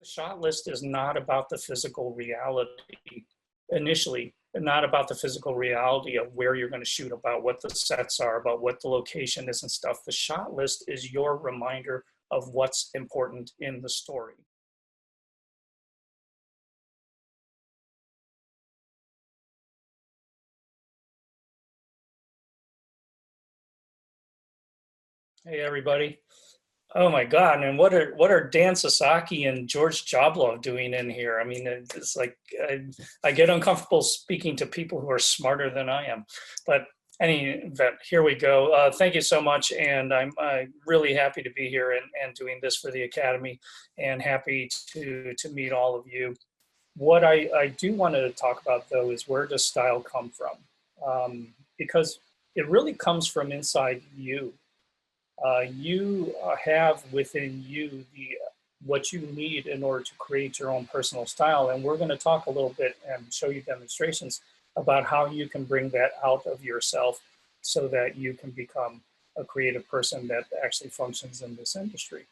The shot list is not about the physical reality initially, not about the physical reality of where you're going to shoot, about what the sets are, about what the location is and stuff. The shot list is your reminder of what's important in the story. Hey, everybody. Oh my God! And what are Dan Sasaki and George Jablov doing in here? I mean, it's like I get uncomfortable speaking to people who are smarter than I am. But any event, here we go. Thank you so much, and I'm really happy to be here and doing this for the Academy, and happy to meet all of you. What I do want to talk about though is, where does style come from? Because it really comes from inside you. You have within you what you need in order to create your own personal style. And we're going to talk a little bit and show you demonstrations about how you can bring that out of yourself so that you can become a creative person that actually functions in this industry.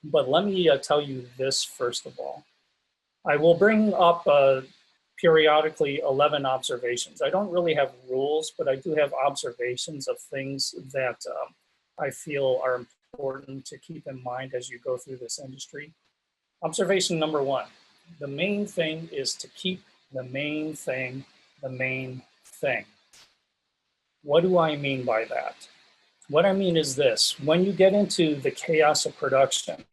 But let me tell you this first of all. I will bring up periodically 11 observations. I don't really have rules, but I do have observations of things that I feel are important to keep in mind as you go through this industry. Observation number one, the main thing is to keep the main thing the main thing. What do I mean by that? What I mean is this: when you get into the chaos of production,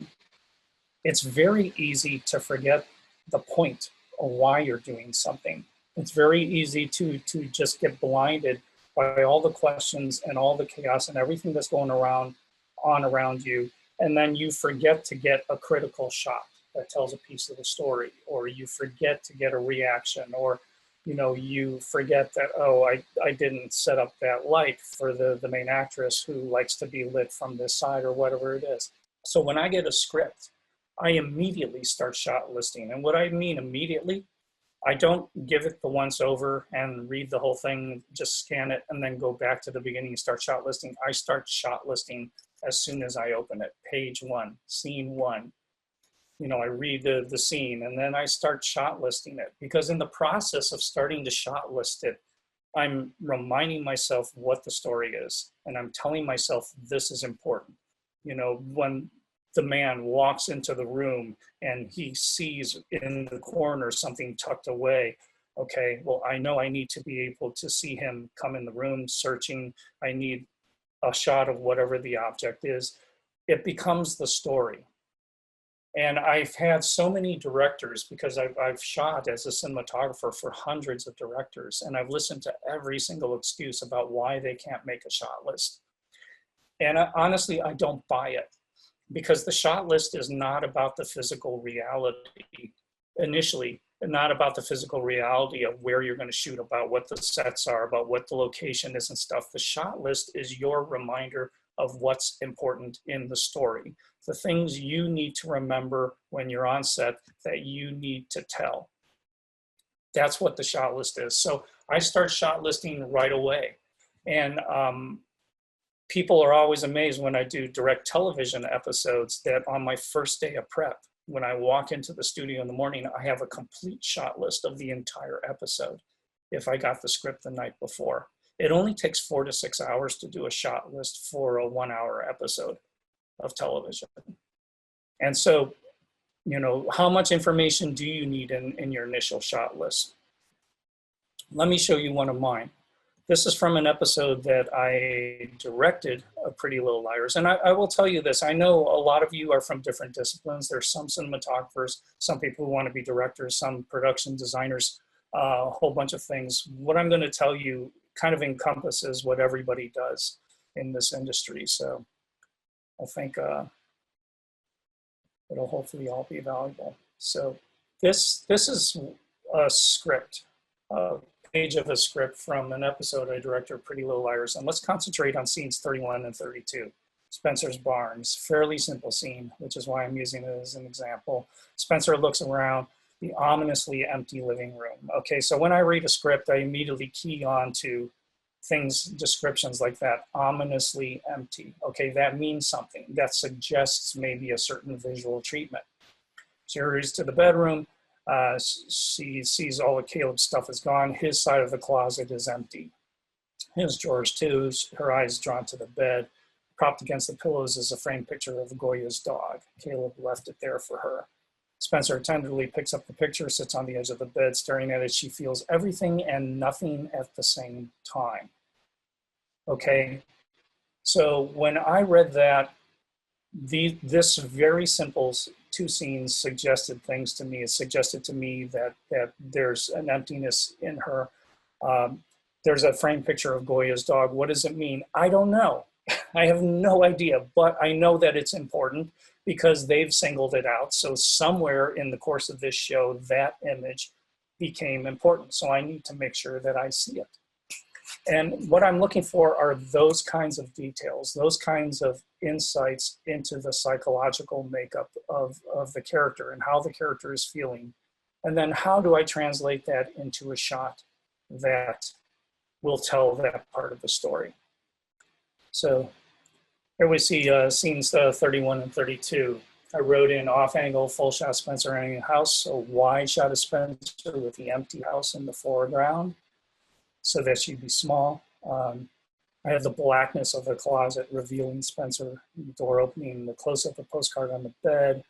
it's very easy to forget the point of why you're doing something. It's very easy to just get blinded by all the questions and all the chaos and everything that's going on around you. And then you forget to get a critical shot that tells a piece of the story, or you forget to get a reaction, or you forget that, oh, I didn't set up that light for the main actress who likes to be lit from this side, or whatever it is. So when I get a script, I immediately start shot listing. And what I mean immediately, I don't give it the once over and read the whole thing, just scan it, and then go back to the beginning and start shot listing. I start shot listing as soon as I open it. Page one, scene one. I read the scene, and then I start shot listing it, because in the process of starting to shot list it, I'm reminding myself what the story is, and I'm telling myself this is important. When the man walks into the room and he sees in the corner something tucked away, okay, well, I know I need to be able to see him come in the room searching. I need a shot of whatever the object is. It becomes the story. And I've had so many directors, because I've shot as a cinematographer for hundreds of directors, and I've listened to every single excuse about why they can't make a shot list. And honestly, I don't buy it, because the shot list is not about the physical reality initially, not about the physical reality of where you're going to shoot, about what the sets are, about what the location is and stuff. The shot list is your reminder of what's important in the story, the things you need to remember when you're on set that you need to tell. That's what the shot list is. So I start shot listing right away. And people are always amazed when I do direct television episodes that on my first day of prep, when I walk into the studio in the morning, I have a complete shot list of the entire episode if I got the script the night before. It only takes 4 to 6 hours to do a shot list for a 1-hour episode of television. And so, how much information do you need in your initial shot list? Let me show you one of mine. This is from an episode that I directed of Pretty Little Liars. And I will tell you this, I know a lot of you are from different disciplines. There's some cinematographers, some people who want to be directors, some production designers, a whole bunch of things. What I'm going to tell you kind of encompasses what everybody does in this industry. So I think it'll hopefully all be valuable. So this is a script, page of a script from an episode I directed of Pretty Little Liars. And let's concentrate on scenes 31 and 32. Spencer's barns, fairly simple scene, which is why I'm using it as an example. Spencer looks around the ominously empty living room. Okay, so when I read a script, I immediately key on to things, descriptions like that, ominously empty. Okay, that means something. That suggests maybe a certain visual treatment. She hurries to the bedroom. She sees all of Caleb's stuff is gone. His side of the closet is empty. His drawers too. Her eyes drawn to the bed. Propped against the pillows is a framed picture of Goya's dog. Caleb left it there for her. Spencer tenderly picks up the picture, sits on the edge of the bed, staring at it. She feels everything and nothing at the same time. Okay, so when I read that, this very simple two scenes suggested things to me. It suggested to me that there's an emptiness in her. There's a framed picture of Goya's dog. What does it mean? I don't know. I have no idea, but I know that it's important because they've singled it out. So somewhere in the course of this show, that image became important. So I need to make sure that I see it. And what I'm looking for are those kinds of details, those kinds of insights into the psychological makeup of the character and how the character is feeling. And then how do I translate that into a shot that will tell that part of the story? So here we see scenes 31 and 32. I wrote in off angle, full shot Spencer entering the house, a wide shot of Spencer with the empty house in the foreground so that she'd be small. I have the blackness of the closet revealing Spencer, the door opening, the close-up of postcard on the bed,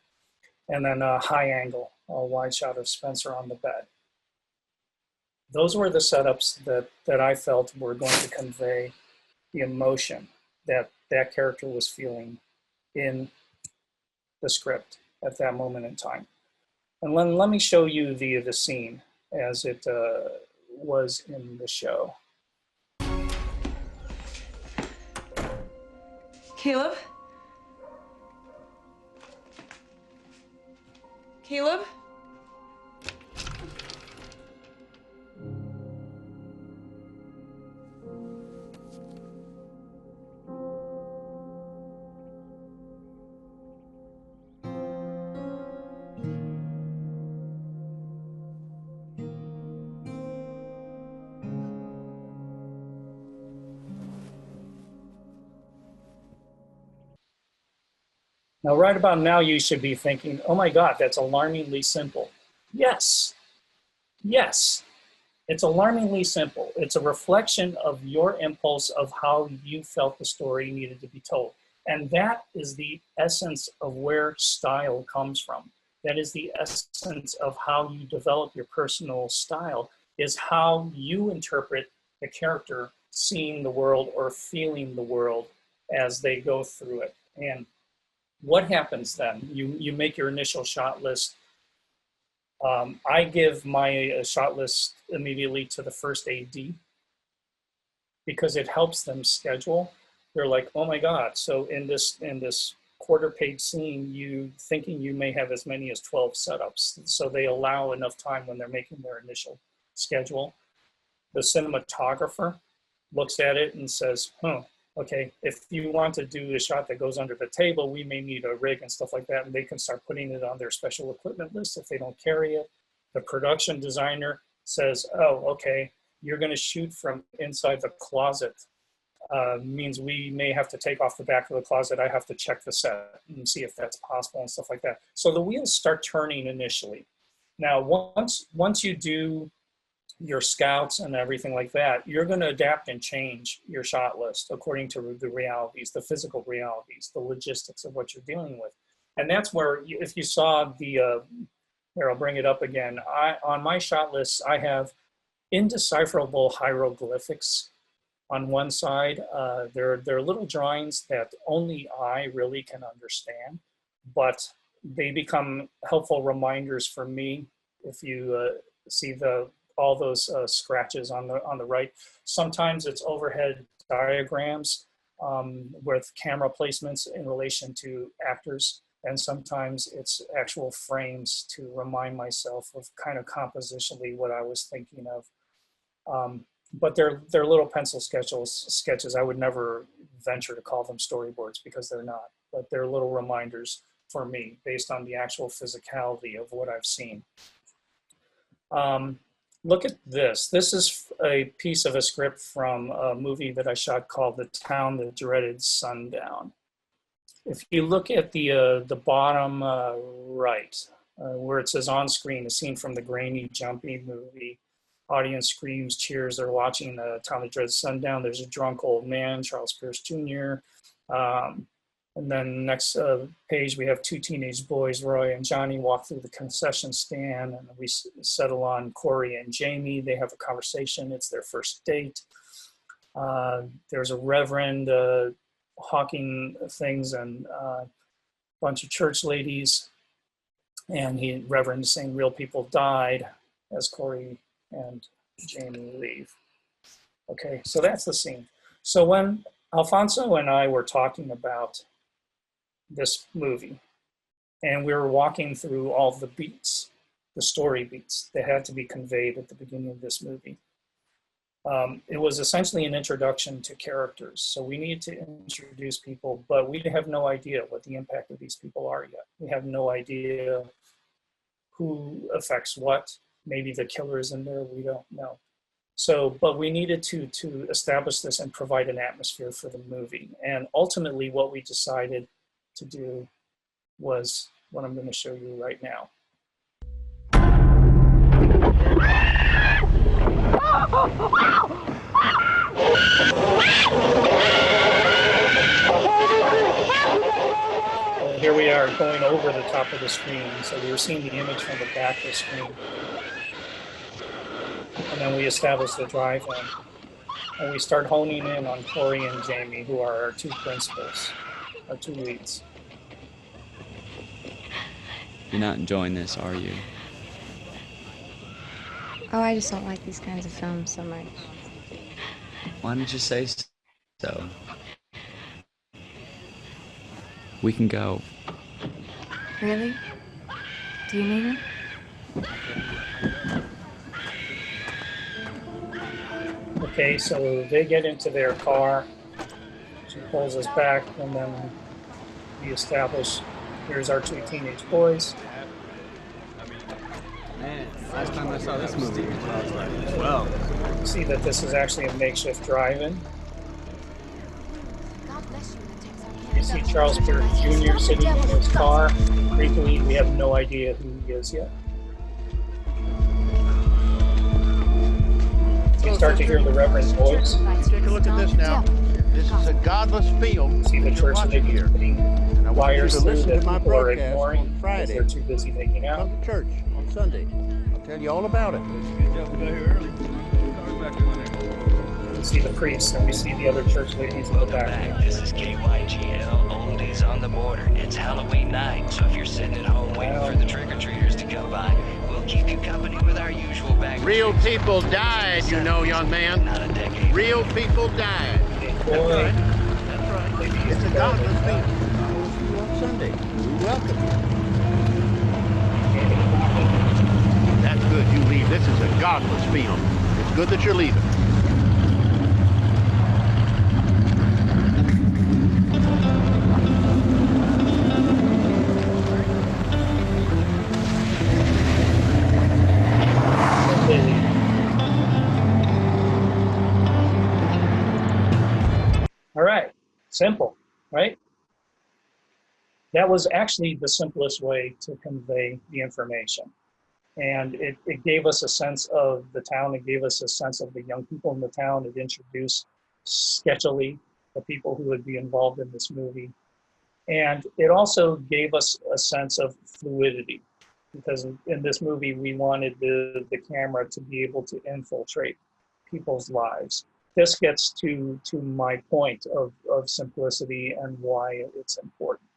and then a high angle, a wide shot of Spencer on the bed. Those were the setups that I felt were going to convey the emotion that that character was feeling in the script at that moment in time. And let me show you the scene as it was in the show. Caleb? Caleb? Now, right about now, you should be thinking, oh my God, that's alarmingly simple. Yes, yes, it's alarmingly simple. It's a reflection of your impulse of how you felt the story needed to be told. And that is the essence of where style comes from. That is the essence of how you develop your personal style, is how you interpret the character seeing the world or feeling the world as they go through it. And what happens then? You make your initial shot list. I give my shot list immediately to the first AD because it helps them schedule. They're like, oh my God, so in this quarter page scene, you thinking you may have as many as 12 setups. So they allow enough time when they're making their initial schedule. The cinematographer looks at it and says, okay, if you want to do a shot that goes under the table, we may need a rig and stuff like that, and they can start putting it on their special equipment list if they don't carry it. The production designer says, oh, okay, you're gonna shoot from inside the closet. Means we may have to take off the back of the closet. I have to check the set and see if that's possible and stuff like that. So the wheels start turning initially. Now, once you do your scouts and everything like that, you're going to adapt and change your shot list according to the realities, the physical realities, the logistics of what you're dealing with. And that's where, if you saw the, here, I'll bring it up again. On my shot list, I have indecipherable hieroglyphics on one side. They're little drawings that only I really can understand, but they become helpful reminders for me. If you see all those scratches on the right. Sometimes it's overhead diagrams with camera placements in relation to actors, and sometimes it's actual frames to remind myself of kind of compositionally what I was thinking of. But they're little pencil sketches. I would never venture to call them storyboards because they're not, but they're little reminders for me based on the actual physicality of what I've seen. Look at this. This is a piece of a script from a movie that I shot called The Town That Dreaded Sundown. If you look at the bottom right, where it says on screen, a scene from the grainy, jumpy movie. Audience screams, cheers. They're watching the Town of Dread Sundown. There's a drunk old man, Charles Pierce Jr. And then next page, we have two teenage boys, Roy and Johnny, walk through the concession stand, and we settle on Corey and Jamie. They have a conversation. It's their first date. There's a reverend hawking things and a bunch of church ladies, and reverend is saying real people died as Corey and Jamie leave. Okay, so that's the scene. So when Alfonso and I were talking about this movie, and we were walking through all the beats, the story beats that had to be conveyed at the beginning of this movie. It was essentially an introduction to characters. So we need to introduce people, but we have no idea what the impact of these people are yet. We have no idea who affects what. Maybe the killer is in there, we don't know. So, but we needed to establish this and provide an atmosphere for the movie. And ultimately what we decided to do was what I'm going to show you right now. Here we are going over the top of the screen. So we were seeing the image from the back of the screen. And then we establish the drive-in. And we start honing in on Corey and Jamie, who are our two principals, our two leads. You're not enjoying this, are you? Oh, I just don't like these kinds of films so much. Why didn't you say so? We can go. Really? Do you mean it? Okay, so they get into their car. She pulls us back, and then we establish, here's our two teenage boys. Man, last time I saw this movie, I was like, 12. See that this is actually a makeshift drive-in. You see Charles Pierce Jr. sitting in his car. Creepily, we have no idea who he is yet. You start to hear the Reverend's voice. Take a look at this now. This is a godless film. See the church lady putting And I want you wires to through listen that to my people are broadcast ignoring on because Friday. they're too busy making out. Come to church on Sunday. I'll tell you all about it. We see the priest and we see the other church ladies in the back. This is KYGL, Oldies on the Border. It's Halloween night, so if you're sitting at home waiting for the trick-or-treaters to come by, we'll keep you company with our usual bag. Real people died, you know, young man. Not a decade. Real people died. Boy, That's right. It's a godless film. I'll see you on Sunday. You're welcome. That's good. You leave. This is a godless film. It's good that you're leaving. all right, simple, right? That was actually the simplest way to convey the information. And it gave us a sense of the town. It gave us a sense of the young people in the town. It introduced sketchily the people who would be involved in this movie. And it also gave us a sense of fluidity, because in this movie, we wanted the camera to be able to infiltrate people's lives. This gets to my point of simplicity and why it's important.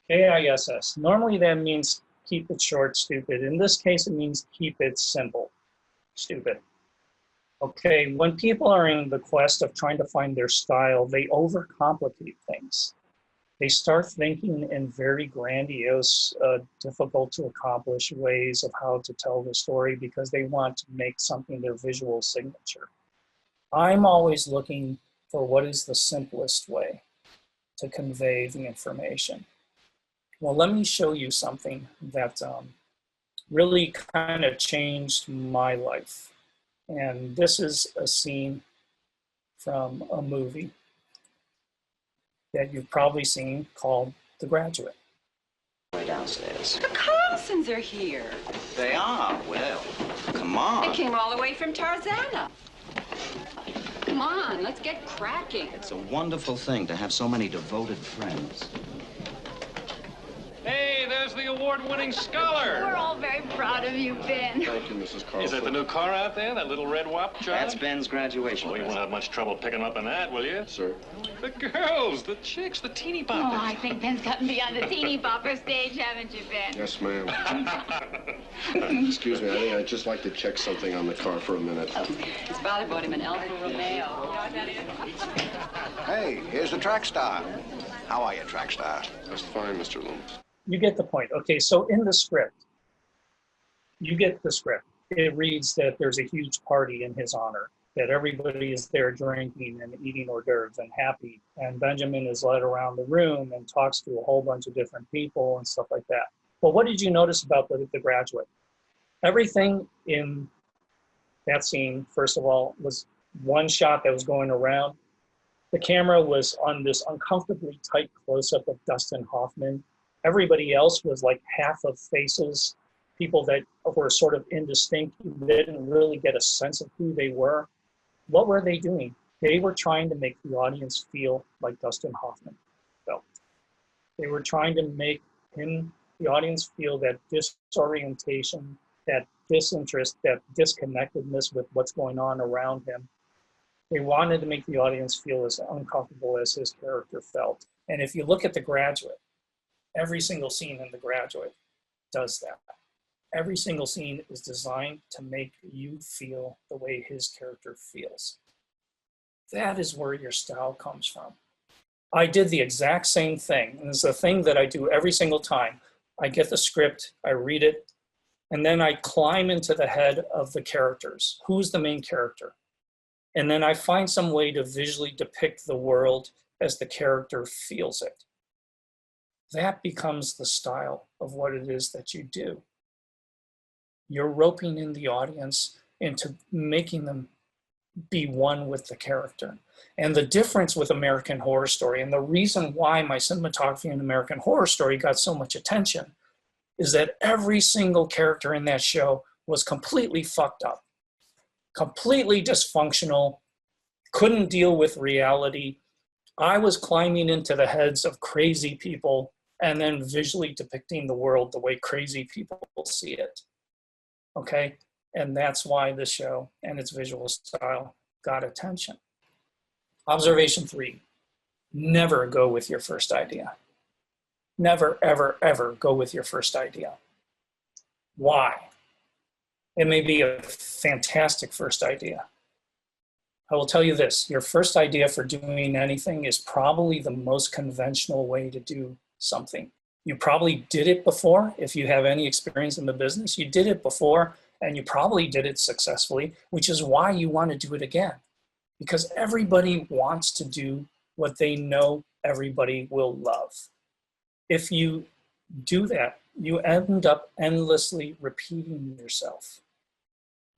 KISS, normally that means keep it short, stupid. In this case, it means keep it simple, stupid. Okay, when people are in the quest of trying to find their style, they overcomplicate things. They start thinking in very grandiose, difficult to accomplish ways of how to tell the story because they want to make something their visual signature. I'm always looking for what is the simplest way to convey the information. Well, let me show you something that really kind of changed my life. And this is a scene from a movie that you've probably seen called The Graduate. Way downstairs. Come Wilsons are here. They are? Well, come on. They came all the way from Tarzana. Come on, let's get cracking. It's a wonderful thing to have so many devoted friends. Hey, there's the award-winning scholar. We're all very proud of you, Ben. Thank you, Mrs. Carlson. Is that the new car out there, that little red wop, John? That's Ben's graduation. Well, you won't have much trouble picking up on that, will you? Sir. The girls, the chicks, the teeny Oh, boppers. I think Ben's gotten beyond the teeny bopper stage, haven't you, Ben? Yes, ma'am. Excuse me, I think I'd just like to check something on the car for a minute. Oh, his father bought him an Alfa Romeo. Hey, here's the track star. How are you, track star? That's fine, Mr. Loomis. You get the point. Okay, so in the script, you get the script. It reads that there's a huge party in his honor, that everybody is there drinking and eating hors d'oeuvres and happy. And Benjamin is led around the room and talks to a whole bunch of different people and stuff like that. But what did you notice about the graduate? Everything in that scene, first of all, was one shot that was going around. The camera was on this uncomfortably tight close-up of Dustin Hoffman. Everybody else was like half of faces, people that were sort of indistinct. They didn't really get a sense of who they were. What were they doing? They were trying to make the audience feel like Dustin Hoffman felt. They were trying to make the audience feel that disorientation, that disinterest, that disconnectedness with what's going on around him. They wanted to make the audience feel as uncomfortable as his character felt. And if you look at The Graduate, every single scene in The Graduate does that. Every single scene is designed to make you feel the way his character feels. That is where your style comes from. I did the exact same thing. And it's the thing that I do every single time. I get the script, I read it, and then I climb into the head of the characters. Who's the main character? And then I find some way to visually depict the world as the character feels it. That becomes the style of what it is that you do. You're roping in the audience into making them be one with the character. And the difference with American Horror Story, and the reason why my cinematography in American Horror Story got so much attention, is that every single character in that show was completely fucked up, completely dysfunctional, couldn't deal with reality. I was climbing into the heads of crazy people and then visually depicting the world the way crazy people see it. Okay? And that's why the show and its visual style got attention. Observation 3, never go with your first idea. Never, ever, ever go with your first idea. Why? It may be a fantastic first idea. I will tell you this, your first idea for doing anything is probably the most conventional way to do something. You probably did it before. If you have any experience in the business, you did it before and you probably did it successfully, which is why you want to do it again. Because everybody wants to do what they know everybody will love. If you do that, you end up endlessly repeating yourself.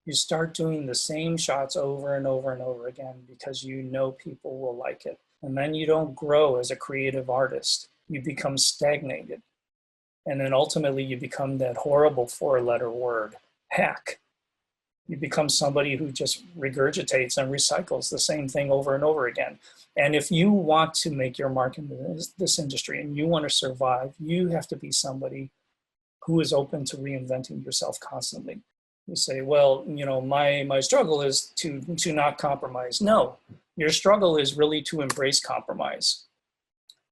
You start doing the same shots over and over and over again because you know people will like it. And then you don't grow as a creative artist. You become stagnated. And then ultimately you become that horrible 4-letter word, hack. You become somebody who just regurgitates and recycles the same thing over and over again. And if you want to make your mark in this industry and you want to survive, you have to be somebody who is open to reinventing yourself constantly. You say, well, you know, my struggle is to not compromise. No, your struggle is really to embrace compromise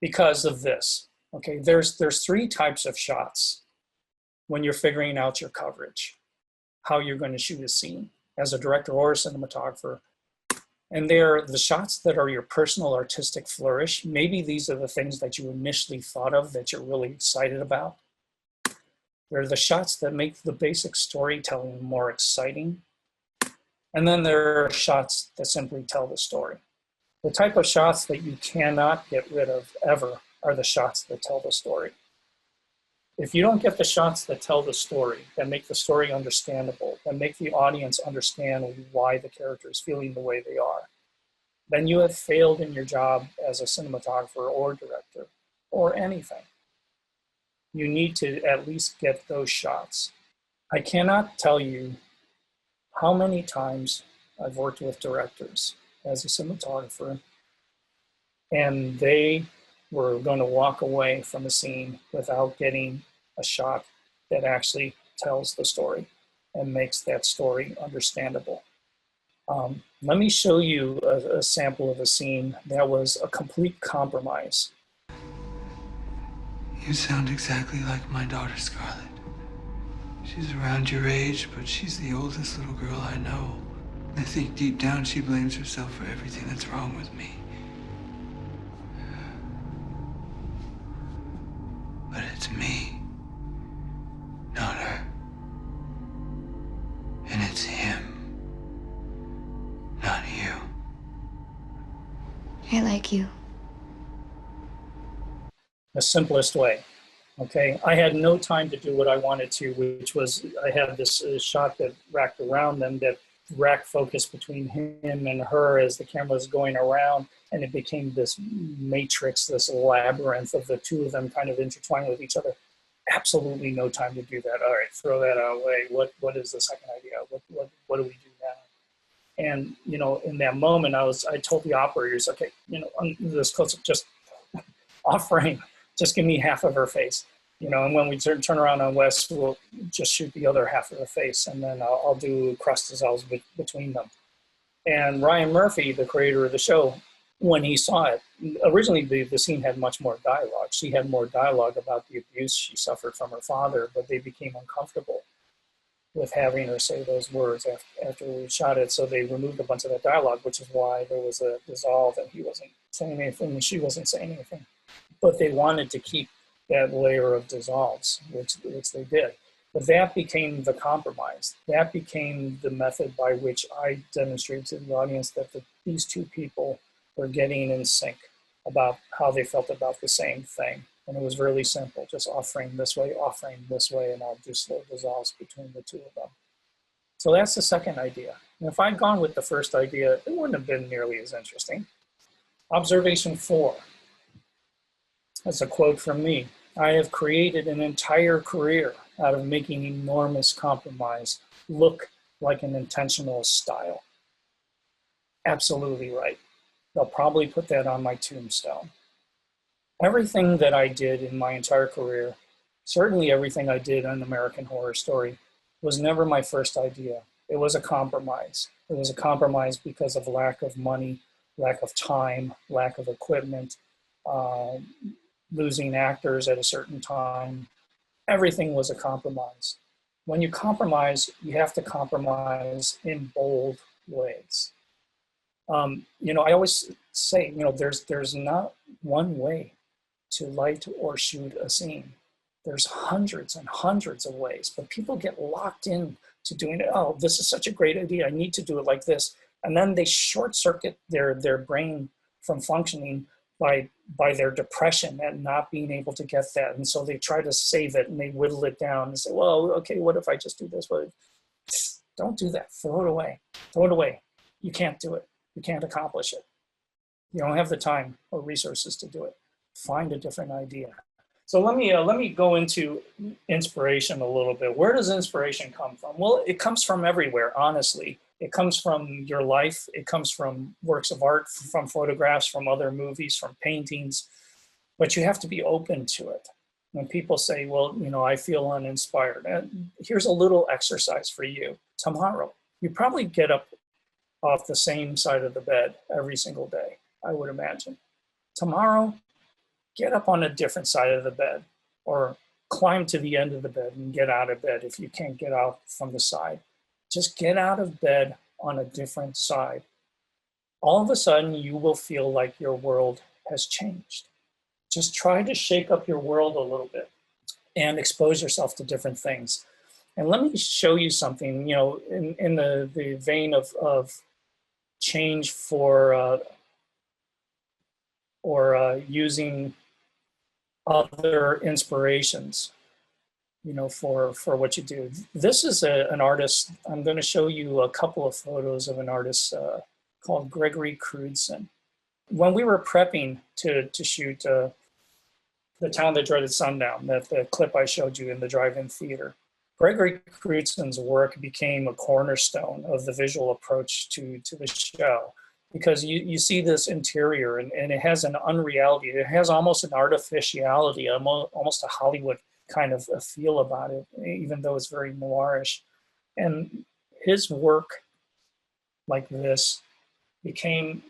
because of this. Okay, there's 3 types of shots when you're figuring out your coverage, how you're going to shoot a scene as a director or a cinematographer. And they're the shots that are your personal artistic flourish. Maybe these are the things that you initially thought of that you're really excited about. They're the shots that make the basic storytelling more exciting. And then there are shots that simply tell the story. The type of shots that you cannot get rid of ever are the shots that tell the story. If you don't get the shots that tell the story, that make the story understandable, that make the audience understand why the character is feeling the way they are, then you have failed in your job as a cinematographer or director or anything. you need to at least get those shots. I cannot tell you how many times I've worked with directors as a cinematographer, and they were going to walk away from a scene without getting a shot that actually tells the story and makes that story understandable. Let me show you a sample of a scene that was a complete compromise. You sound exactly like my daughter, Scarlett. She's around your age, but she's the oldest little girl I know. I think deep down she blames herself for everything that's wrong with me. But it's me, not her. And it's him, not you. I like you. The simplest way. Okay, I had no time to do what I wanted to, which was I had this shot that racked around them, that rack focus between him and her as the camera was going around, and it became this matrix, this labyrinth of the two of them kind of intertwining with each other. Absolutely no time to do that. All right, throw that away. What is the second idea? What do we do now? And you know, in that moment, I told the operators, okay, you know, on this close up, just off frame. Just give me half of her face, you know, and when we turn around on Wes, we'll just shoot the other half of the face, and then I'll do cross dissolves between them. And Ryan Murphy, the creator of the show, when he saw it, originally the scene had much more dialogue. She had more dialogue about the abuse she suffered from her father, but they became uncomfortable with having her say those words after we shot it. So they removed a bunch of that dialogue, which is why there was a dissolve and he wasn't saying anything and she wasn't saying anything. But they wanted to keep that layer of dissolves, which they did. But that became the compromise. That became the method by which I demonstrated to the audience that these two people were getting in sync about how they felt about the same thing. And it was really simple, just off frame this way, and I'll do slow dissolves between the two of them. So that's the second idea. And if I'd gone with the first idea, it wouldn't have been nearly as interesting. Observation 4. That's a quote from me. I have created an entire career out of making enormous compromise look like an intentional style. Absolutely right. They'll probably put that on my tombstone. Everything that I did in my entire career, certainly everything I did on American Horror Story, was never my first idea. It was a compromise. It was a compromise because of lack of money, lack of time, lack of equipment, losing actors at a certain time. Everything was a compromise. When you compromise, you have to compromise in bold ways. You know, I always say, you know, there's not one way to light or shoot a scene. There's hundreds and hundreds of ways, but people get locked in to doing it. Oh, this is such a great idea. I need to do it like this. And then they short circuit their brain from functioning by their depression and not being able to get that. And so they try to save it and they whittle it down and say, well, okay, what if I just do this? What? Don't do that. Throw it away. Throw it away. You can't do it. You can't accomplish it. You don't have the time or resources to do it. Find a different idea. So let me go into inspiration a little bit. Where does inspiration come from? Well, it comes from everywhere, honestly. It comes from your life. It comes from works of art, from photographs, from other movies, from paintings. But you have to be open to it. When people say, well, you know, I feel uninspired. And here's a little exercise for you. Tomorrow, you probably get up off the same side of the bed every single day, I would imagine. Tomorrow, get up on a different side of the bed or climb to the end of the bed and get out of bed if you can't get out from the side. Just get out of bed on a different side. All of a sudden, you will feel like your world has changed. Just try to shake up your world a little bit and expose yourself to different things. And let me show you something, you know, in the vein of change for using other inspirations, you know, for what you do. This is an artist. I'm going to show you a couple of photos of an artist called Gregory Crewdson. When we were prepping to shoot The Town That Dreaded Sundown, that the clip I showed you in the drive-in theater. Gregory Crewdson's work became a cornerstone of the visual approach to the show, because you see this interior and it has an unreality. It has almost an artificiality, almost a Hollywood kind of a feel about it, even though it's very noirish. And his work like this became,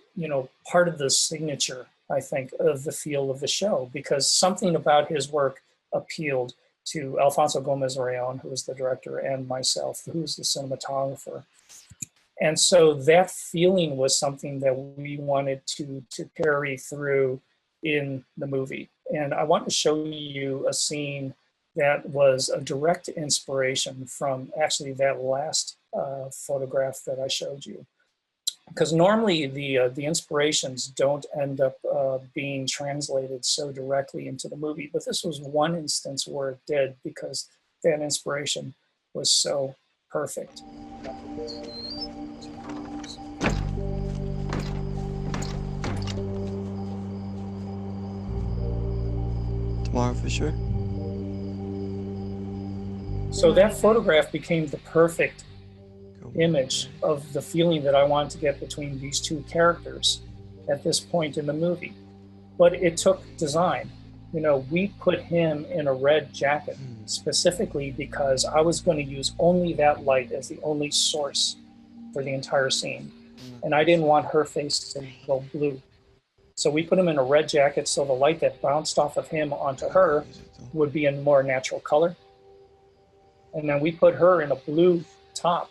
part of the signature, I think, of the feel of the show, because something about his work appealed to Alfonso Gomez-Reyon, who was the director, and myself, who was the cinematographer. And so that feeling was something that we wanted to carry through in the movie. And I want to show you a scene that was a direct inspiration from actually that last photograph that I showed you. Because normally the inspirations don't end up being translated so directly into the movie, but this was one instance where it did, because that inspiration was so perfect. Tomorrow for sure. So that photograph became the perfect image of the feeling that I wanted to get between these two characters at this point in the movie. But it took design. We put him in a red jacket specifically because I was going to use only that light as the only source for the entire scene. And I didn't want her face to go blue. So we put him in a red jacket so the light that bounced off of him onto her would be in more natural color. And then we put her in a blue top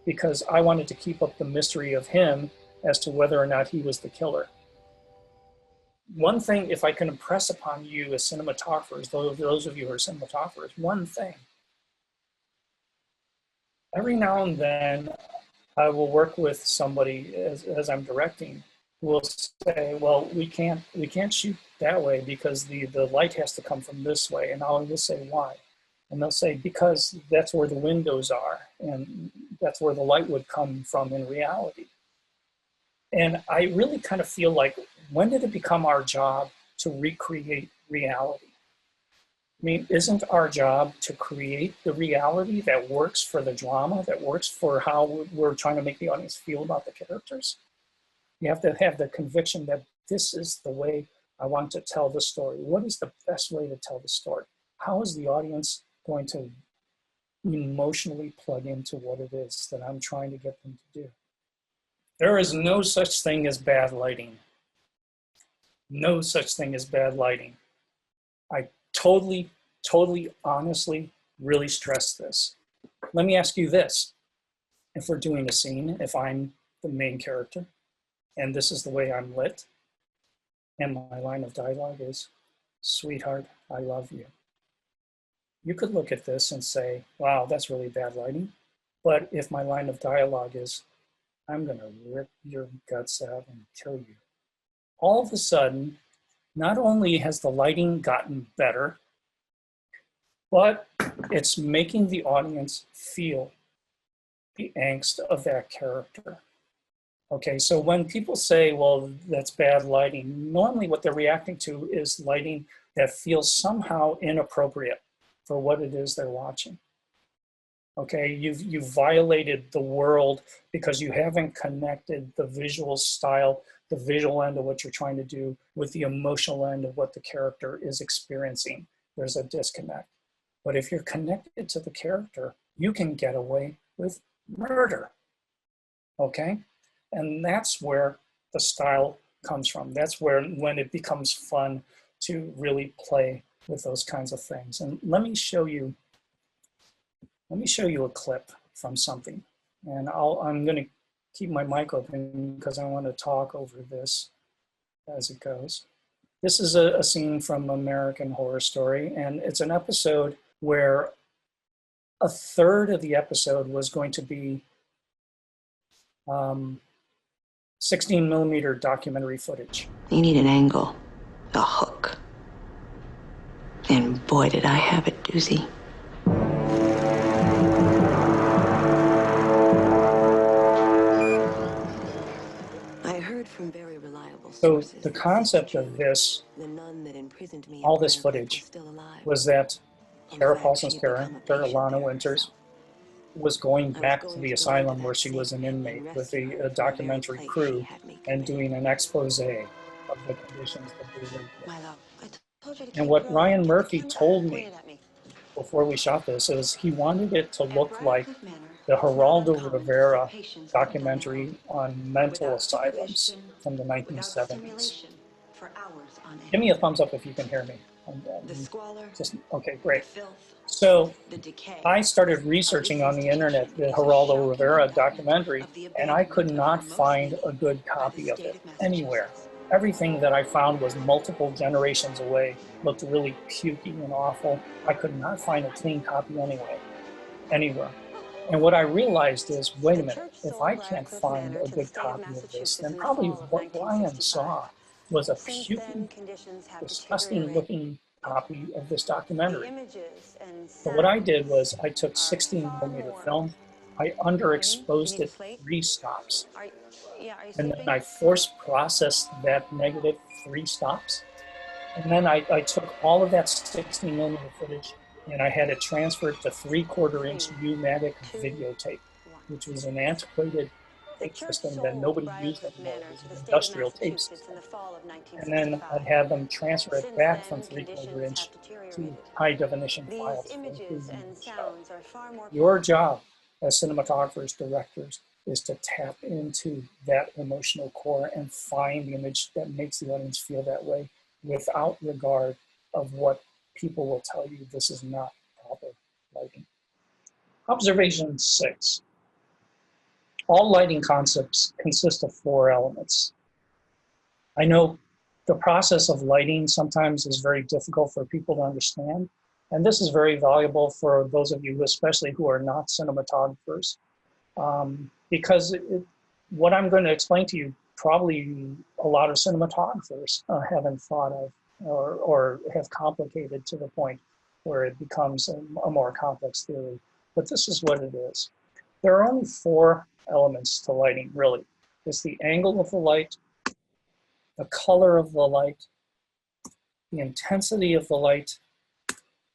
because I wanted to keep up the mystery of him as to whether or not he was the killer. One thing, if I can impress upon you as cinematographers, those of you who are cinematographers, one thing. Every now and then, I will work with somebody as I'm directing who will say, well, we can't shoot that way because the light has to come from this way. And I'll just say, why? And they'll say, because that's where the windows are, and that's where the light would come from in reality. And I really kind of feel like, when did it become our job to recreate reality? I mean, isn't our job to create the reality that works for the drama, that works for how we're trying to make the audience feel about the characters? You have to have the conviction that this is the way I want to tell the story. What is the best way to tell the story? How is the audience going to emotionally plug into what it is that I'm trying to get them to do? There is no such thing as bad lighting. No such thing as bad lighting. I totally, honestly, really stress this. Let me ask you this. If we're doing a scene, if I'm the main character, and this is the way I'm lit, and my line of dialogue is, sweetheart, I love you. You could look at this and say, wow, that's really bad lighting. But if my line of dialogue is, I'm gonna rip your guts out and kill you. All of a sudden, not only has the lighting gotten better, but it's making the audience feel the angst of that character. Okay, so when people say, well, that's bad lighting, normally what they're reacting to is lighting that feels somehow inappropriate for what it is they're watching. Okay, you've violated the world because you haven't connected the visual style, the visual end of what you're trying to do with the emotional end of what the character is experiencing. There's a disconnect. But if you're connected to the character, you can get away with murder. Okay? And that's where the style comes from. That's when it becomes fun to really play with those kinds of things. And let me show you a clip from something. And I'm going to keep my mic open because I want to talk over this as it goes. This is a scene from American Horror Story, and it's an episode where a third of the episode was going to be 16mm documentary footage. You need an angle, a hook. And boy, did I have a doozy. I heard from very reliable So sources. the concept of this all this footage was that Sarah Paulson's character, Alana Winters, was going back to the asylum where she was an inmate with a documentary crew and doing an expose of the conditions that they lived in. And what Ryan Murphy told me before we shot this is he wanted it to look like the Geraldo Rivera documentary on mental asylums from the 1970s. Give me a thumbs up if you can hear me. Okay, great. So I started researching on the internet the Geraldo Rivera documentary, and I could not find a good copy of it anywhere. Everything that I found was multiple generations away, looked really pukey and awful. I could not find a clean copy anywhere. And what I realized is, wait a minute, if I can't find a good copy of this, then probably what Ryan saw was a pukey, disgusting looking copy of this documentary. So what I did was I took 16mm film, I underexposed it 3 stops, and then I force processed that negative 3 stops. And then I took all of that 16mm footage and I had it transferred to 3/4-inch U-Matic videotape, which was an antiquated tape system that nobody used anymore. It was an industrial tape system. And then I'd have them transfer it back from 3/4-inch to high-definition files. Your job as cinematographers, directors, is to tap into that emotional core and find the image that makes the audience feel that way without regard of what people will tell you this is not proper lighting. Observation 6. All lighting concepts consist of 4 elements. I know the process of lighting sometimes is very difficult for people to understand, and this is very valuable for those of you, especially who are not cinematographers, because what I'm going to explain to you, probably a lot of cinematographers haven't thought of or have complicated to the point where it becomes a more complex theory. But this is what it is. There are only 4 elements to lighting, really. It's the angle of the light, the color of the light, the intensity of the light,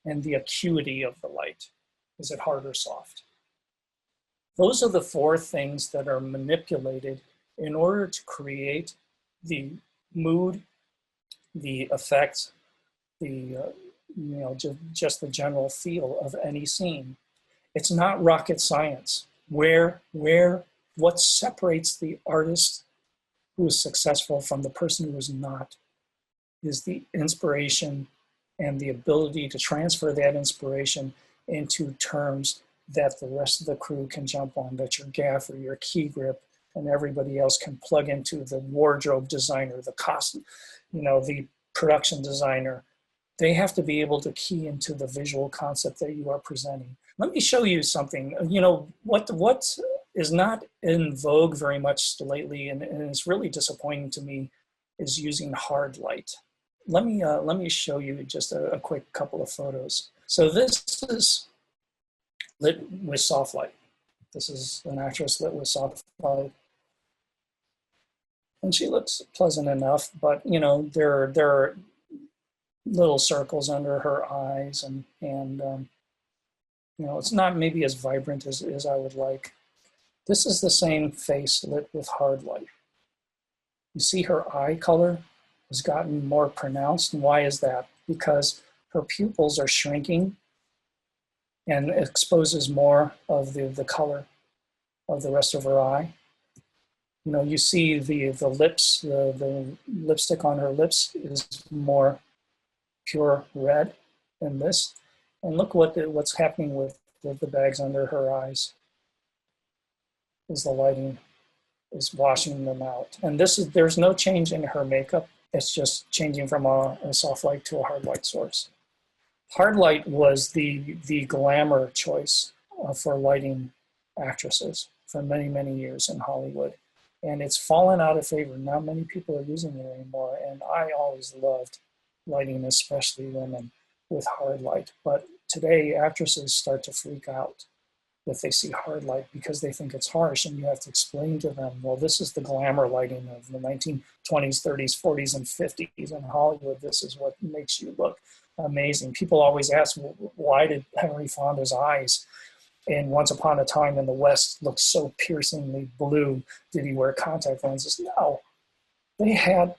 and the acuity of the light. Is it hard or soft? Those are the 4 things that are manipulated in order to create the mood, the effects, the just the general feel of any scene. It's not rocket science. What separates the artist who is successful from the person who is not is the inspiration and the ability to transfer that inspiration into terms that the rest of the crew can jump on, that your gaffer, your key grip, and everybody else can plug into, the wardrobe designer, the costume, the production designer. They have to be able to key into the visual concept that you are presenting. Let me show you something. What is not in vogue very much lately, and it's really disappointing to me, is using hard light. Let me show you just a quick couple of photos. So this is lit with soft light. This is an actress lit with soft light. And she looks pleasant enough, but there are little circles under her eyes, and it's not maybe as vibrant as I would like. This is the same face lit with hard light. You see her eye color has gotten more pronounced. And why is that? Because her pupils are shrinking and exposes more of the color of the rest of her eye. You see the lips, the lipstick on her lips is more pure red than this. And look what's happening with the bags under her eyes. Is the lighting is washing them out. And there's no change in her makeup. It's just changing from a soft light to a hard light source. Hard light was the glamour choice for lighting actresses for many, many years in Hollywood. And it's fallen out of favor. Not many people are using it anymore. And I always loved lighting, especially women, with hard light. But today, actresses start to freak out if they see hard light because they think it's harsh, and you have to explain to them, well, this is the glamour lighting of the 1920s, 30s, 40s, and 50s in Hollywood. This is what makes you look amazing. People always ask, well, why did Henry Fonda's eyes in Once Upon a Time in the West look so piercingly blue? Did he wear contact lenses? No, they had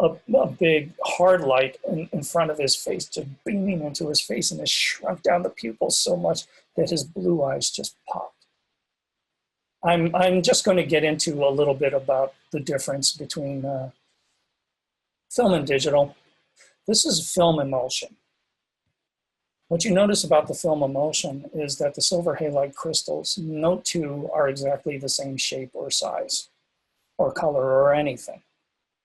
a big hard light in front of his face, just beaming into his face, and it shrunk down the pupils so much that his blue eyes just popped. I'm just going to get into a little bit about the difference between film and digital. This is film emulsion. What you notice about the film emulsion is that the silver halide crystals, note 2, are exactly the same shape or size or color or anything.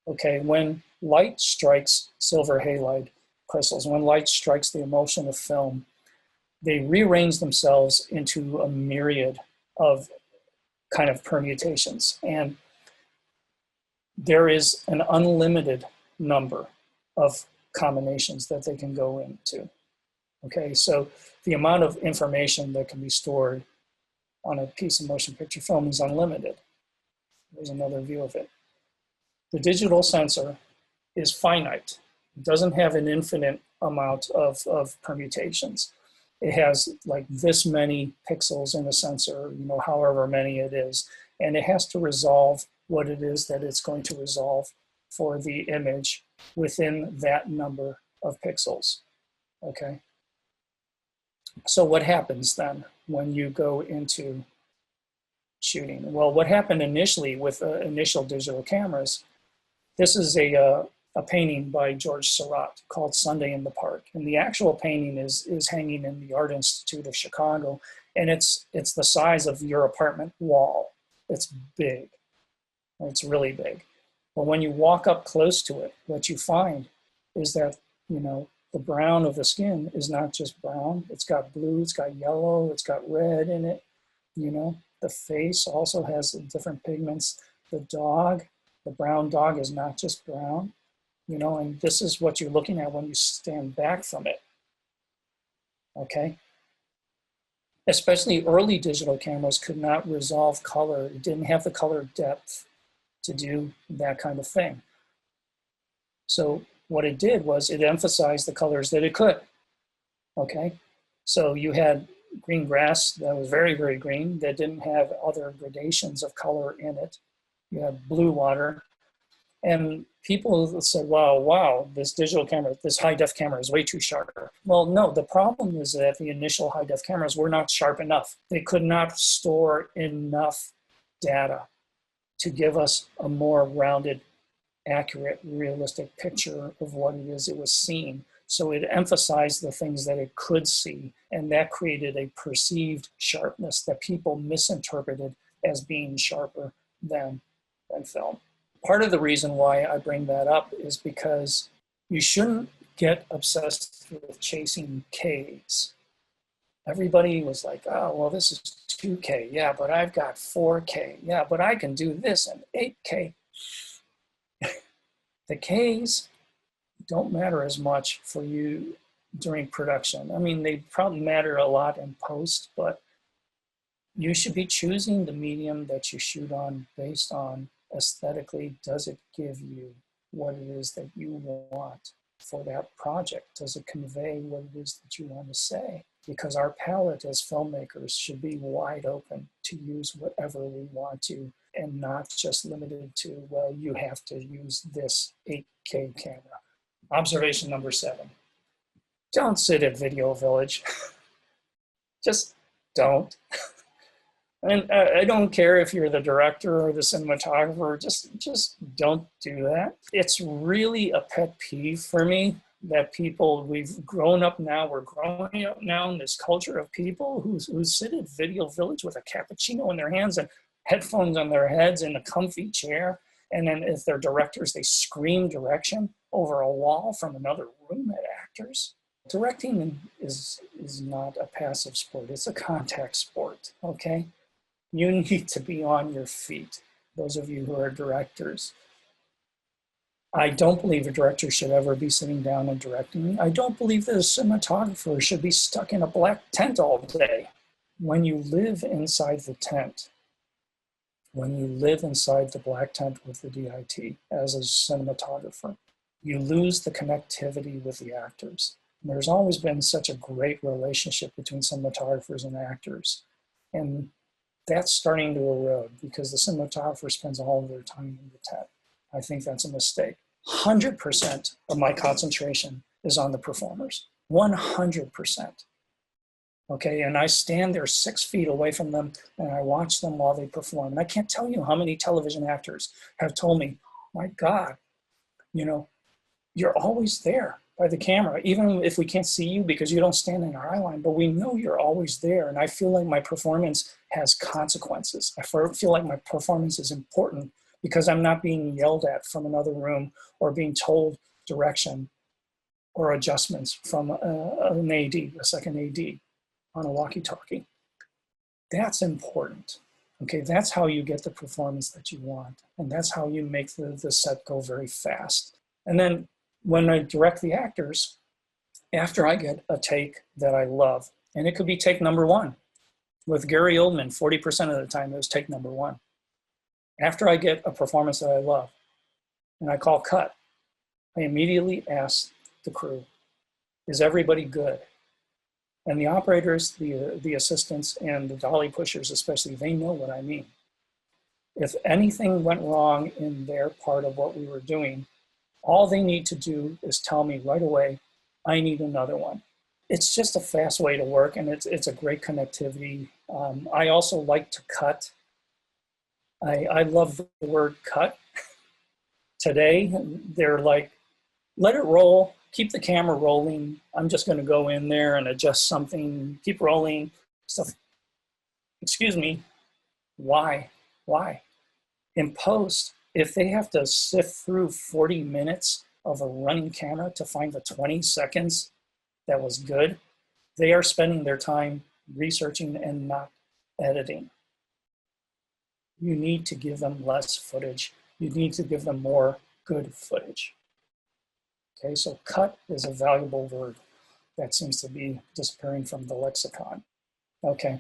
Okay, when light strikes silver halide crystals, when light strikes the emulsion of film, they rearrange themselves into a myriad of kind of permutations. And there is an unlimited number of combinations that they can go into. Okay, so the amount of information that can be stored on a piece of motion picture film is unlimited. There's another view of it. The digital sensor is finite. It doesn't have an infinite amount of permutations. It has like this many pixels in the sensor, you know, however many it is, and it has to resolve what it is that it's going to resolve for the image within that number of pixels, okay? So what happens then when you go into shooting? Well, what happened initially with initial digital cameras, this is a painting by George Seurat called Sunday in the Park. And the actual painting is hanging in the Art Institute of Chicago. And it's the size of your apartment wall. It's big. It's really big. But when you walk up close to it, what you find is that, you know, the brown of the skin is not just brown. It's got blue, it's got yellow, it's got red in it. You know, the face also has different pigments. The dog, the brown dog is not just brown, you know, and this is what you're looking at when you stand back from it, okay? Especially early digital cameras could not resolve color. It didn't have the color depth to do that kind of thing. So what it did was it emphasized the colors that it could, okay? So you had green grass that was very, very green that didn't have other gradations of color in it. You had blue water. And people said, wow, this digital camera, this high-def camera is way too sharp. Well, no, the problem is that the initial high-def cameras were not sharp enough. They could not store enough data to give us a more rounded, accurate, realistic picture of what it is it was seeing. So it emphasized the things that it could see, and that created a perceived sharpness that people misinterpreted as being sharper than film. Part of the reason why I bring that up is because you shouldn't get obsessed with chasing Ks. Everybody was like, oh, well, this is 2K. Yeah, but I've got 4K. Yeah, but I can do this in 8K. The Ks don't matter as much for you during production. I mean, they probably matter a lot in post, but you should be choosing the medium that you shoot on based on aesthetically, does it give you what it is that you want for that project? Does it convey what it is that you want to say? Because our palette as filmmakers should be wide open to use whatever we want to, and not just limited to, well, you have to use this 8K camera. Observation number 7. Don't sit at Video Village. Just don't. And I don't care if you're the director or the cinematographer, just don't do that. It's really a pet peeve for me that we've grown up now, we're growing up now in this culture of people who sit at Video Village with a cappuccino in their hands and headphones on their heads in a comfy chair. And then if they're directors, they scream direction over a wall from another room at actors. Directing is not a passive sport, it's a contact sport, okay? You need to be on your feet, those of you who are directors. I don't believe a director should ever be sitting down and directing. I don't believe that a cinematographer should be stuck in a black tent all day. when you live inside the tent, when you live inside the black tent with the DIT as a cinematographer, you lose the connectivity with the actors. And there's always been such a great relationship between cinematographers and actors. And that's starting to erode because the cinematographer spends all of their time in the tent. I think that's a mistake. 100% of my concentration is on the performers, 100%. Okay, and I stand there 6 feet away from them and I watch them while they perform. And I can't tell you how many television actors have told me, my God, you know, you're always there by the camera, even if we can't see you because you don't stand in our eye line, but we know you're always there. And I feel like my performance has consequences. I feel like my performance is important because I'm not being yelled at from another room or being told direction or adjustments from an AD, a second AD on a walkie-talkie. That's important. Okay, that's how you get the performance that you want. And that's how you make the set go very fast. And then when I direct the actors, after I get a take that I love, and it could be take number 1. With Gary Oldman, 40% of the time it was take number 1. After I get a performance that I love, and I call cut, I immediately ask the crew, is everybody good? And the operators, the assistants, and the dolly pushers especially, they know what I mean. If anything went wrong in their part of what we were doing, all they need to do is tell me right away, I need another one. It's just a fast way to work, and it's a great connectivity. I also like to cut. I love the word cut. Today, they're like, let it roll, keep the camera rolling. I'm just gonna go in there and adjust something, keep rolling, stuff. Excuse me, why? In post, if they have to sift through 40 minutes of a running camera to find the 20 seconds that was good, they are spending their time researching and not editing. You need to give them less footage. You need to give them more good footage. Okay, so cut is a valuable word that seems to be disappearing from the lexicon. Okay,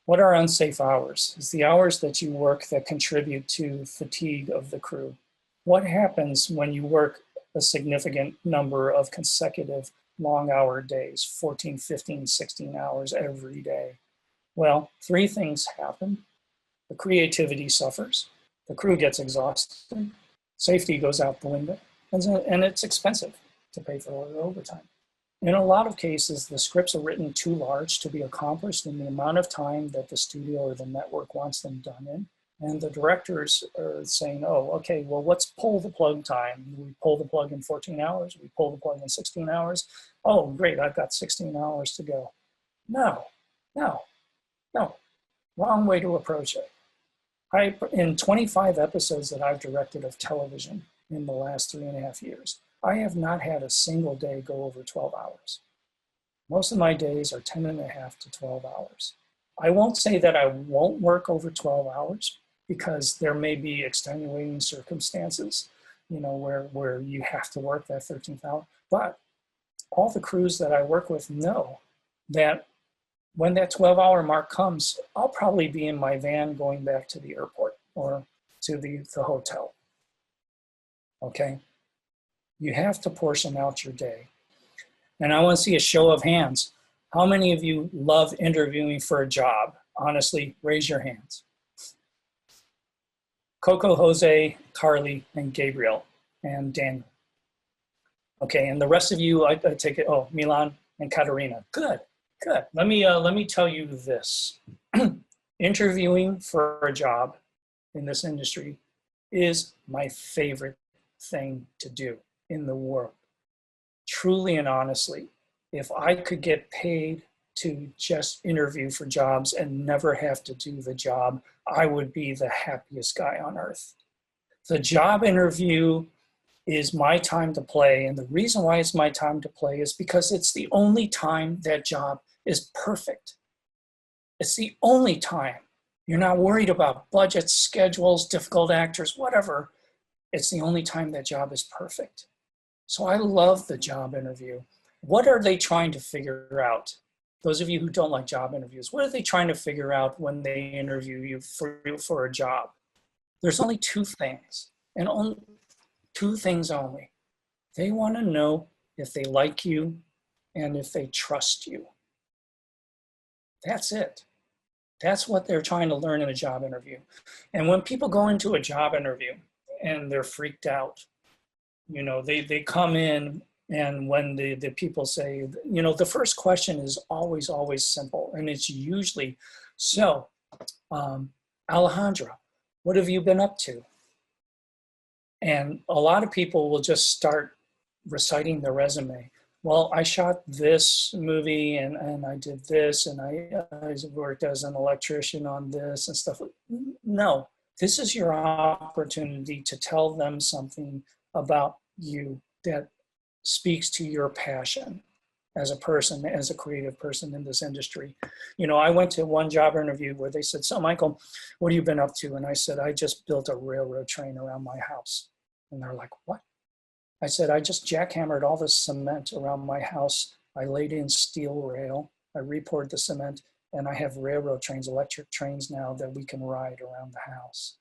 what are unsafe hours? It's the hours that you work that contribute to fatigue of the crew. What happens when you work a significant number of consecutive long hour days, 14, 15, 16 hours every day? Well, 3 things happen. The creativity suffers, the crew gets exhausted, safety goes out the window, and it's expensive to pay for overtime. In a lot of cases, the scripts are written too large to be accomplished in the amount of time that the studio or the network wants them done in. And the directors are saying, oh, okay, well, let's pull the plug time. We pull the plug in 14 hours, we pull the plug in 16 hours. Oh, great, I've got 16 hours to go. No, wrong way to approach it. In 25 episodes that I've directed of television in the last 3.5 years, I have not had a single day go over 12 hours. Most of my days are 10.5 to 12 hours. I won't say that I won't work over 12 hours because there may be extenuating circumstances, you know, where you have to work that 13th hour. But all the crews that I work with know that when that 12-hour mark comes, I'll probably be in my van going back to the airport or to the hotel. Okay? You have to portion out your day. And I want to see a show of hands. How many of you love interviewing for a job? Honestly, raise your hands. Coco, Jose, Carly, and Gabriel, and Daniel. Okay, and the rest of you, I take it, oh, Milan and Katerina. Good. Let me tell you this. Interviewing for a job in this industry is my favorite thing to do in the world. Truly and honestly, if I could get paid to just interview for jobs and never have to do the job, I would be the happiest guy on earth. The job interview is my time to play, and the reason why it's my time to play is because it's the only time that job is perfect. It's the only time. You're not worried about budgets, schedules, difficult actors, whatever. It's the only time that job is perfect. So I love the job interview. What are they trying to figure out? those of you who don't like job interviews, what are they trying to figure out when they interview you for a job? There's only two things, and only two things only. They want to know if they like you and if they trust you. That's it. That's what they're trying to learn in a job interview. And when people go into a job interview and they're freaked out, you know, they come in, and when the people say, you know, the first question is always simple. And it's usually, so, Alejandra, what have you been up to? And a lot of people will just start reciting their resume. Well, I shot this movie and I did this and I worked as an electrician on this and stuff. No, this is your opportunity to tell them something about you that speaks to your passion as a person, as a creative person in this industry. You know, I went to one job interview where they said, so Michael, what have you been up to? And I said, I just built a railroad train around my house. And they're like, what? I said, I just jackhammered all the cement around my house. I laid in steel rail. I repoured the cement, and I have railroad trains, electric trains now that we can ride around the house.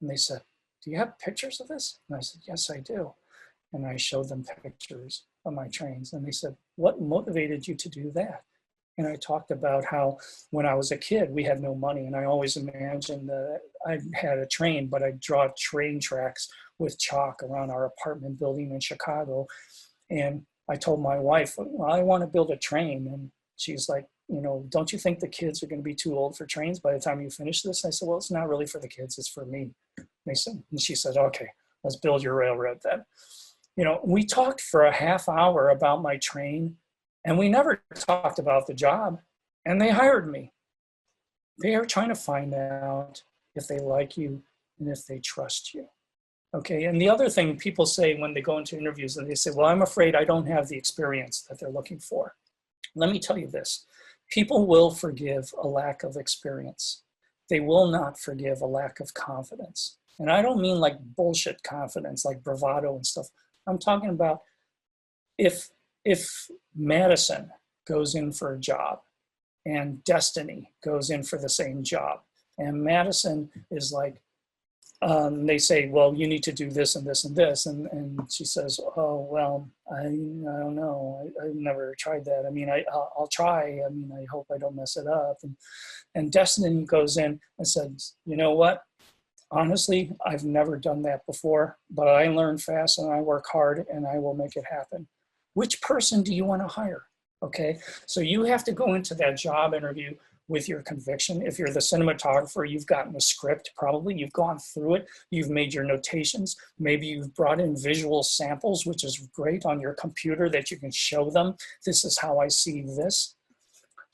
And they said, do you have pictures of this? And I said, yes, I do. And I showed them pictures of my trains. And they said, what motivated you to do that? And I talked about how when I was a kid, we had no money. And I always imagined that I had a train, but I'd draw train tracks with chalk around our apartment building in Chicago. And I told my wife, well, I want to build a train. And she's like, you know, don't you think the kids are going to be too old for trains by the time you finish this? I said, well, it's not really for the kids, it's for me. And she said, okay, let's build your railroad then. You know, we talked for a half hour about my train, and we never talked about the job, and they hired me. They are trying to find out if they like you and if they trust you. Okay, and the other thing people say when they go into interviews, and they say, well, I'm afraid I don't have the experience that they're looking for. Let me tell you this, people will forgive a lack of experience. They will not forgive a lack of confidence. And I don't mean like bullshit confidence, like bravado and stuff. I'm talking about if Madison goes in for a job and Destiny goes in for the same job, and Madison is like, they say, well, you need to do this and this and this. And she says, oh, well, I don't know. I've never tried that. I mean, I'll try. I mean, I hope I don't mess it up. And Destiny goes in and says, you know what? Honestly, I've never done that before, but I learn fast and I work hard and I will make it happen. Which person do you want to hire? Okay, so you have to go into that job interview with your conviction. If you're the cinematographer, you've gotten a script, probably you've gone through it, you've made your notations, maybe you've brought in visual samples, which is great on your computer that you can show them. This is how I see this.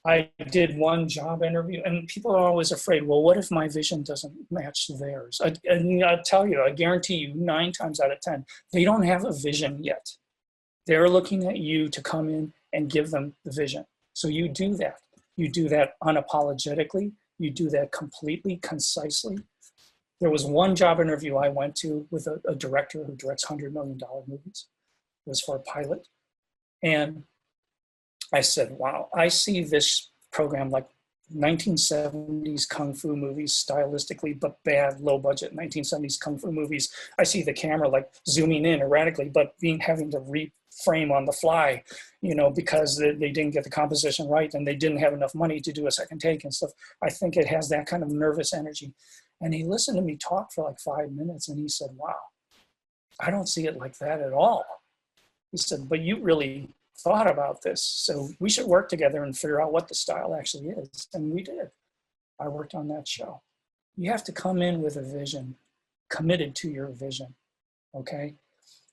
I did one job interview and people are always afraid, well, what if my vision doesn't match theirs? And I'll tell you, I guarantee you 9 times out of 10, they don't have a vision yet. They're looking at you to come in and give them the vision. So you do that. You do that unapologetically. You do that completely, concisely. There was one job interview I went to with a director who directs $100 million movies. It was for a pilot. And I said, wow, I see this program like 1970s Kung Fu movies stylistically, but bad, low budget 1970s Kung Fu movies. I see the camera like zooming in erratically, but having to reframe on the fly, you know, because they didn't get the composition right and they didn't have enough money to do a second take and stuff. I think it has that kind of nervous energy. And he listened to me talk for like 5 minutes and he said, wow, I don't see it like that at all. He said, but you really thought about this, so we should work together and figure out what the style actually is. And we did. I worked on that show. You have to come in with a vision, committed to your vision, okay?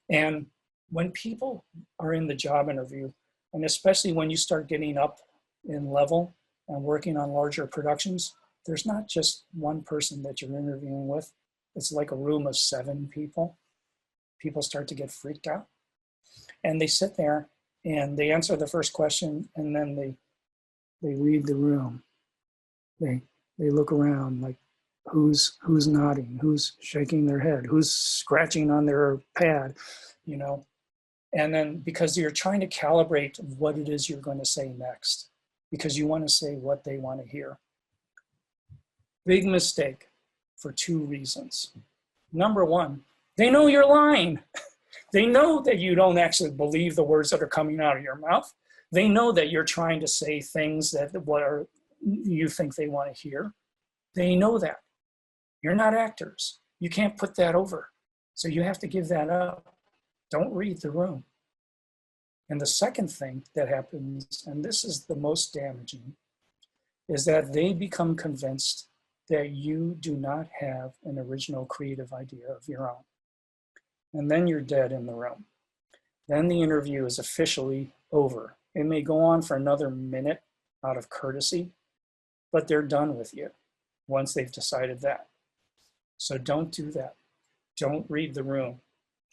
And when people are in the job interview, and especially when you start getting up in level and working on larger productions, there's not just one person that you're interviewing with. It's like a room of 7 people. People start to get freaked out. And they sit there and they answer the first question, and then they read the room. They look around like who's nodding, who's shaking their head, who's scratching on their pad, you know. And then because you're trying to calibrate what it is you're going to say next, because you want to say what they want to hear. Big mistake for 2 reasons. Number one, they know you're lying. They know that you don't actually believe the words that are coming out of your mouth. They know that you're trying to say things that you think they want to hear. They know that. You're not actors. You can't put that over. So you have to give that up. Don't read the room. And the second thing that happens, and this is the most damaging, is that they become convinced that you do not have an original creative idea of your own. And then you're dead in the room. Then the interview is officially over. It may go on for another minute out of courtesy, but they're done with you once they've decided that. So don't do that. Don't read the room.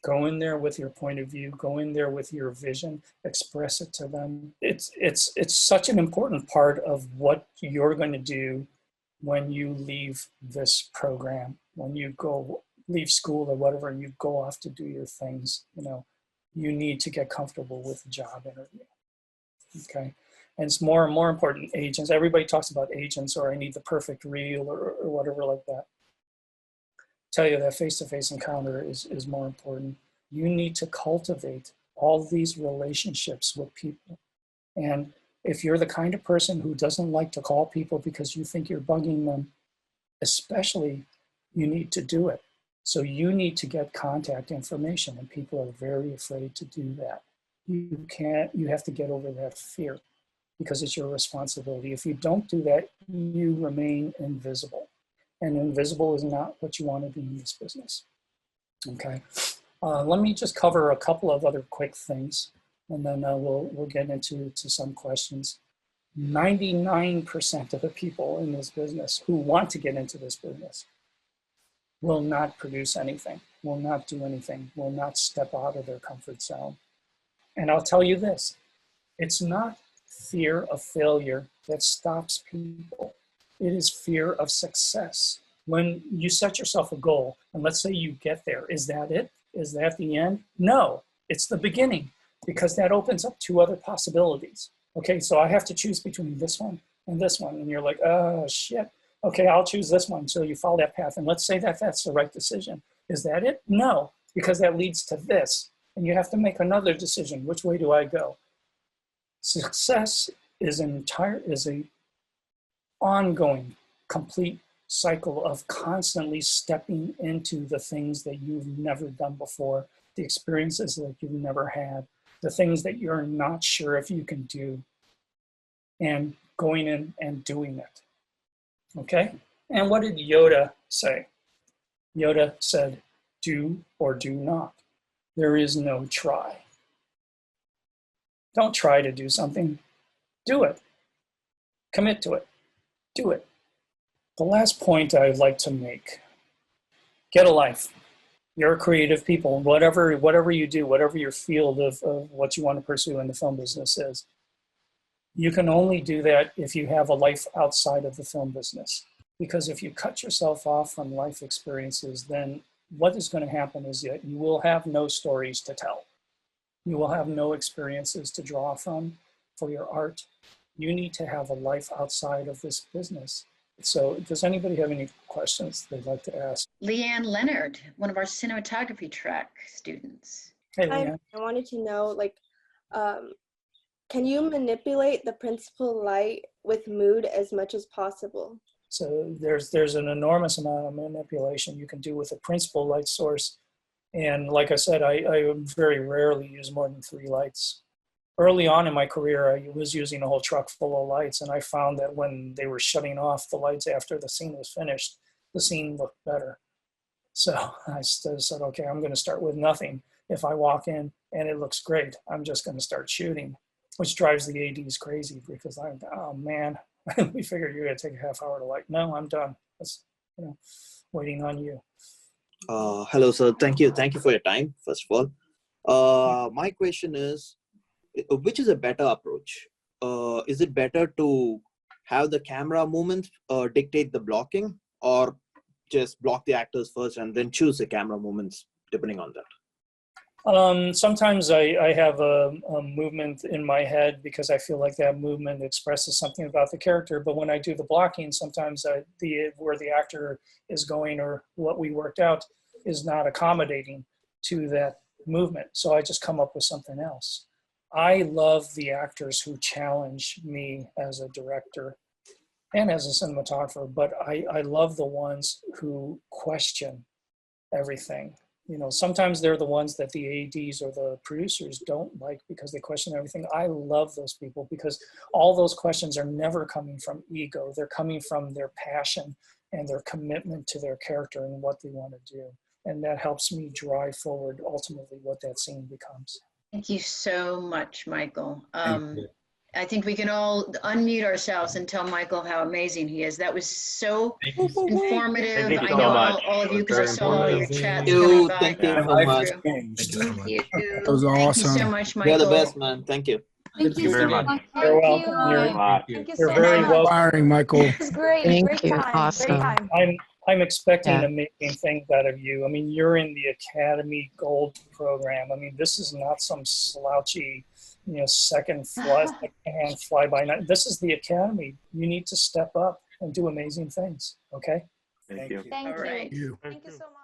Go in there with your point of view, go in there with your vision, express it to them. It's such an important part of what you're going to do when you leave this program, when you leave school or whatever, and you go off to do your things. You need to get comfortable with the job interview, okay? And it's more and more important, agents. Everybody talks about agents, or I need the perfect reel, or whatever like that. Tell you that face-to-face encounter is more important. You need to cultivate all these relationships with people. And if you're the kind of person who doesn't like to call people because you think you're bugging them, especially, you need to do it. So you need to get contact information, and people are very afraid to do that. You have to get over that fear because it's your responsibility. If you don't do that, you remain invisible. And invisible is not what you want to be in this business, okay? Let me just cover a couple of other quick things, and then we'll get into some questions. 99% of the people in this business who want to get into this business will not produce anything, will not do anything, will not step out of their comfort zone. And I'll tell you this, it's not fear of failure that stops people. It is fear of success. When you set yourself a goal, and let's say you get there, is that it? Is that the end? No, it's the beginning, because that opens up 2 other possibilities. Okay, so I have to choose between this one and this one, and you're like, oh shit. Okay, I'll choose this one. So you follow that path, and let's say that that's the right decision. Is that it? No, because that leads to this, and you have to make another decision. Which way do I go? Success is a ongoing, complete cycle of constantly stepping into the things that you've never done before, the experiences that you've never had, the things that you're not sure if you can do, and going in and doing it. Okay? And what did Yoda say? Yoda said, do or do not. There is no try. Don't try to do something. Do it. Commit to it. Do it. The last point I'd like to make, get a life. You're creative people, whatever you do, whatever your field of what you want to pursue in the film business is, you can only do that if you have a life outside of the film business. Because if you cut yourself off from life experiences, then what is going to happen is that you will have no stories to tell. You will have no experiences to draw from for your art. You need to have a life outside of this business. So does anybody have any questions they'd like to ask? Leanne Leonard, one of our cinematography track students. Hey, Leanne. I wanted to know, can you manipulate the principal light with mood as much as possible? So there's an enormous amount of manipulation you can do with a principal light source. And like I said, I very rarely use more than 3 lights. Early on in my career, I was using a whole truck full of lights, and I found that when they were shutting off the lights after the scene was finished, the scene looked better. So I said, okay, I'm going to start with nothing. If I walk in and it looks great, I'm just going to start shooting, which drives the ADs crazy because I'm, oh man, we figured you're going to take a half hour to light. No, I'm done. That's, waiting on you. Hello, sir. Thank you for your time, first of all. My question is, which is a better approach? Is it better to have the camera movements dictate the blocking, or just block the actors first and then choose the camera movements depending on that? Sometimes I have a movement in my head because I feel like that movement expresses something about the character. But when I do the blocking, sometimes where the actor is going or what we worked out is not accommodating to that movement. So I just come up with something else. I love the actors who challenge me as a director and as a cinematographer, but I love the ones who question everything. You know, sometimes they're the ones that the ADs or the producers don't like because they question everything. I love those people because all those questions are never coming from ego. They're coming from their passion and their commitment to their character and what they want to do. And that helps me drive forward ultimately what that scene becomes. Thank you so much, Michael. I think we can all unmute ourselves and tell Michael how amazing he is. That was so informative. Thank you I so know much. all of you, because I saw all your chats Thank you. coming by. Thank you so much. Thank you. That was Thank you awesome. so much, You're Michael. the best, man. Thank you. Thank you very much. You're welcome. You're very welcome. Inspiring, Michael. It was great. Thank great you. time. Awesome. Great time. I'm expecting Yeah. amazing things out of you. I mean, you're in the Academy Gold program. I mean, this is not some slouchy, you know, second hand fly by night. This is the Academy. You need to step up and do amazing things. Okay. Thank you. Thank All right. you. Thank you so much.